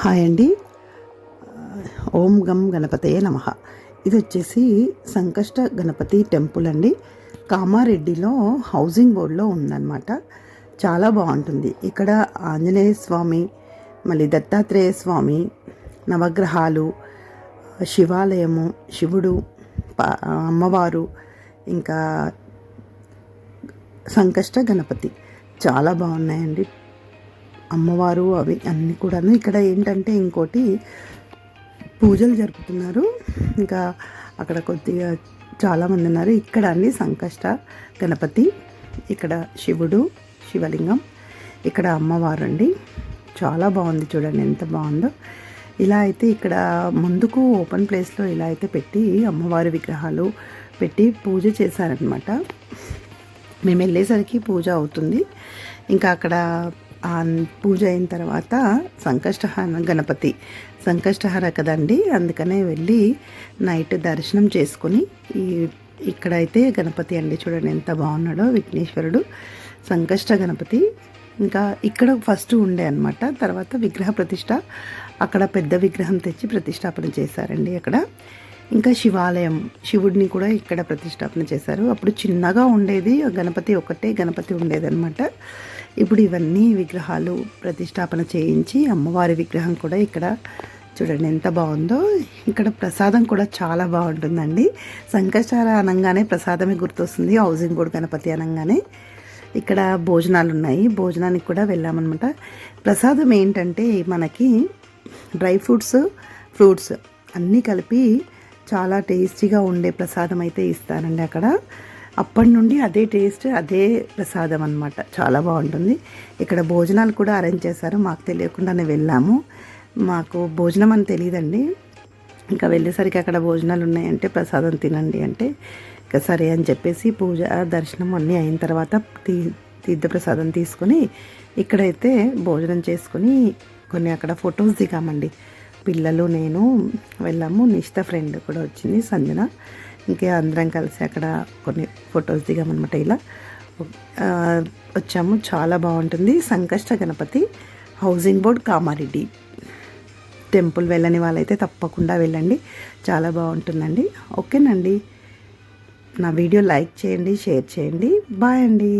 Hi అండి. ఓం గం గణపతయే నమః. ఇది వచ్చేసి సంకష్ట గణపతి టెంపుల్ అండి. కామారెడ్డిలో హౌసింగ్ బోర్డులో ఉందన్నమాట. చాలా బాగుంటుంది. ఇక్కడ ఆంజనేయ స్వామి, మళ్ళీ దత్తాత్రేయ స్వామి, నవగ్రహాలు, శివాలయము, శివుడు, అమ్మవారు, ఇంకా సంకష్ట గణపతి చాలా బాగున్నాయండి. అమ్మవారు అవి అన్నీ కూడాను. ఇక్కడ ఏంటంటే ఇంకోటి పూజలు జరుపుతున్నారు. ఇంకా అక్కడ కొద్దిగా చాలామంది ఉన్నారు. ఇక్కడ అన్ని సంకష్ట గణపతి, ఇక్కడ శివుడు, శివలింగం, ఇక్కడ అమ్మవారు అండి. చాలా బాగుంది, చూడండి ఎంత బాగుందో. ఇలా అయితే ఇక్కడ ముందుకు ఓపెన్ ప్లేస్లో ఇలా అయితే పెట్టి అమ్మవారి విగ్రహాలు పెట్టి పూజ చేశారనమాట. మేము వెళ్ళేసరికి పూజ అవుతుంది. ఇంకా అక్కడ పూజ అయిన తర్వాత సంకష్టహర గణపతి, సంకష్టహర కదండి, అందుకనే వెళ్ళి నైట్ దర్శనం చేసుకుని ఇక్కడైతే గణపతి అండి, చూడండి ఎంత బాగున్నాడో విఘ్నేశ్వరుడు, సంకష్ట గణపతి. ఇంకా ఇక్కడ ఫస్ట్ ఉండే అనమాట. తర్వాత విగ్రహ ప్రతిష్ట అక్కడ పెద్ద విగ్రహం తెచ్చి ప్రతిష్టాపన చేశారండి అక్కడ. ఇంకా శివాలయం, శివుడిని కూడా ఇక్కడ ప్రతిష్టాపన చేశారు. అప్పుడు చిన్నగా ఉండేది గణపతి, ఒకటే గణపతి ఉండేదన్నమాట. ఇప్పుడు ఇవన్నీ విగ్రహాలు ప్రతిష్టాపన చేయించి అమ్మవారి విగ్రహం కూడా ఇక్కడ చూడండి ఎంత బాగుందో. ఇక్కడ ప్రసాదం కూడా చాలా బాగుంటుందండి. సంకష్టార అనగానే ప్రసాదమే గుర్తొస్తుంది, హౌసింగ్ బోర్డు గణపతి అనగానే. ఇక్కడ భోజనాలు ఉన్నాయి, భోజనానికి కూడా వెళ్ళామన్నమాట. ప్రసాదం ఏంటంటే మనకి డ్రై ఫ్రూట్స్ అన్నీ కలిపి చాలా టేస్టీగా ఉండే ప్రసాదం అయితే ఇస్తారండి అక్కడ. అప్పటి నుండి అదే టేస్ట్, అదే ప్రసాదం అనమాట. చాలా బాగుంటుంది. ఇక్కడ భోజనాలు కూడా అరేంజ్ చేశారు. మాకు తెలియకుండానే వెళ్ళాము. మాకు భోజనం అని తెలియదండి. ఇంకా వెళ్ళేసరికి అక్కడ భోజనాలు ఉన్నాయంటే ప్రసాదం తినండి అంటే ఇంకా సరే అని చెప్పేసి పూజ దర్శనం అన్నీ అయిన తర్వాత తీర్థప్రసాదం తీసుకొని ఇక్కడైతే భోజనం చేసుకొని కొన్ని అక్కడ ఫొటోస్ దిగామండి. పిల్లలు, నేను వెళ్ళాము. నిష్ఠ ఫ్రెండ్ కూడా వచ్చింది, సంజన. ఇంకా అందరం కలిసి అక్కడ కొన్ని ఫొటోస్ దిగామన్నమాట. ఇలా వచ్చాము. చాలా బాగుంటుంది. Sankashta Ganapati housing board Kamareddy temple వెళ్ళని వాళ్ళైతే తప్పకుండా వెళ్ళండి, చాలా బాగుంటుందండి. ఓకేనండి, నా వీడియో లైక్ చేయండి, షేర్ చేయండి. బాయ్ అండి.